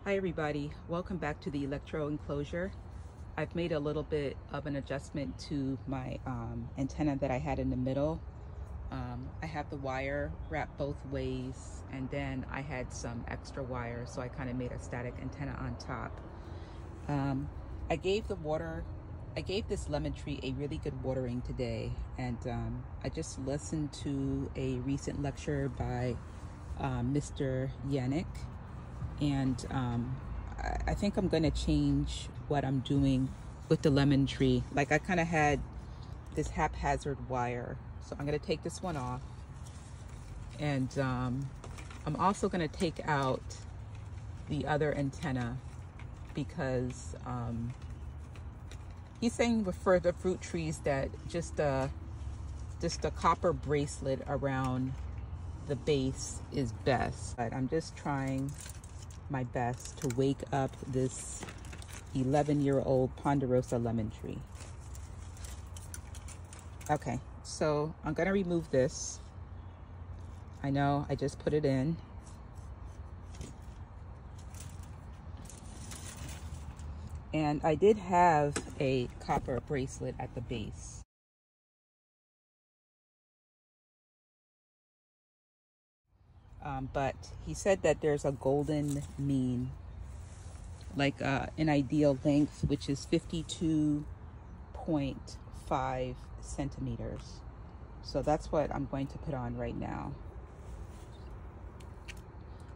Hi everybody, welcome back to the Electro-Enclosure. I've made a little bit of an adjustment to my antenna that I had in the middle. I have the wire wrapped both ways, and then I had some extra wire, so I kind of made a static antenna on top. I gave this lemon tree a really good watering today, and I just listened to a recent lecture by Mr. Yannick. And I think I'm gonna change what I'm doing with the lemon tree. Like, I kind of had this haphazard wire, so I'm gonna take this one off, and I'm also gonna take out the other antenna because he's saying for the fruit trees that just a copper bracelet around the base is best. But I'm just trying my best to wake up this 11-year-old ponderosa lemon tree. Okay, so I'm gonna remove this. I know I just put it in. And I did have a copper bracelet at the base. But he said that there's a golden mean, like an ideal length, which is 52.5 centimeters. So that's what I'm going to put on right now.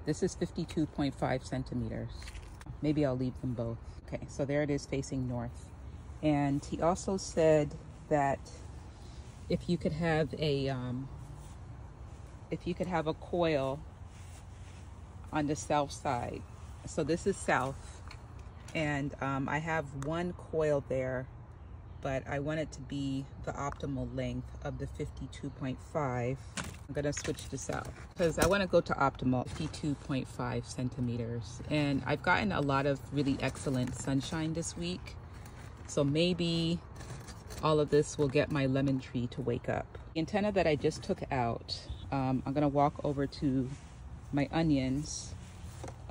This is 52.5 centimeters. Maybe I'll leave them both. Okay, so there it is facing north. And he also said that if you could have a coil on the south side. So this is south, and I have one coil there, but I want it to be the optimal length of the 52.5. I'm gonna switch to south because I want to go to optimal 52.5 centimeters. And I've gotten a lot of really excellent sunshine this week, so maybe all of this will get my lemon tree to wake up. The antenna that I just took out, I'm gonna walk over to my onions.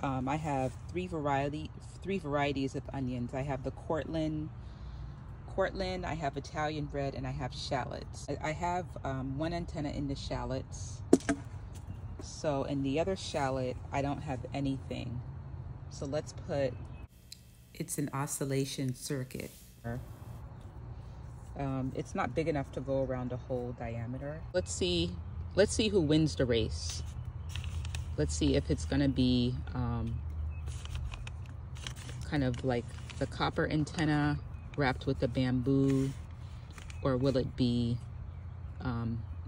I have three varieties of onions. I have the Cortland, I have Italian red, and I have shallots. I have one antenna in the shallots. So in the other shallot, I don't have anything. So let's put, it's an oscillation circuit. It's not big enough to go around the whole diameter. Let's see who wins the race. Let's see if it's gonna be kind of like the copper antenna wrapped with the bamboo, or will it be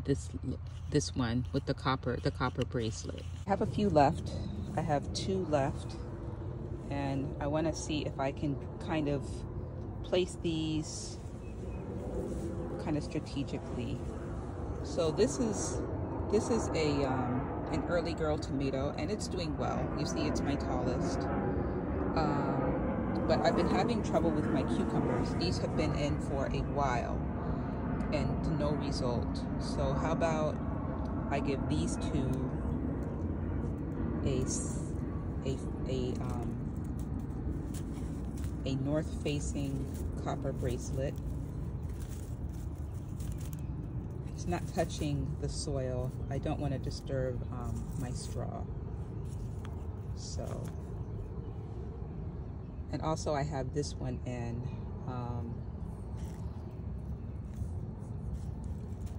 this one with the copper bracelet. I have a few left. I have 2 left, and I want to see if I can kind of place these kind of strategically. So this is an early girl tomato, and it's doing well. You see, it's my tallest. But I've been having trouble with my cucumbers. These have been in for a while and to no result. So how about I give these two a north-facing copper bracelet. It's not touching the soil. I don't want to disturb my straw. So, and also I have this one in.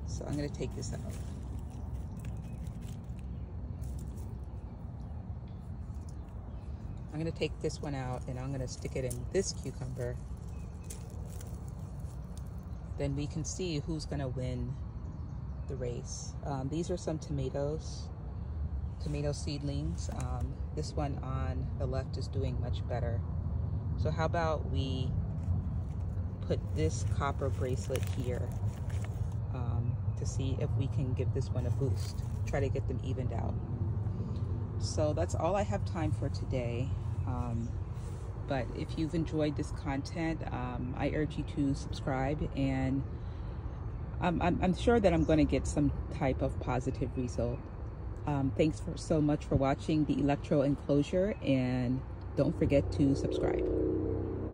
So I'm going to take this out. I'm going to take this one out, and I'm going to stick it in this cucumber. Then we can see who's going to win the race. These are some tomato seedlings. This one on the left is doing much better. So how about we put this copper bracelet here to see if we can give this one a boost, try to get them evened out. So that's all I have time for today. But if you've enjoyed this content, I urge you to subscribe, and I'm sure that I'm going to get some type of positive result. Thanks so much for watching the Electro-Enclosure, and don't forget to subscribe.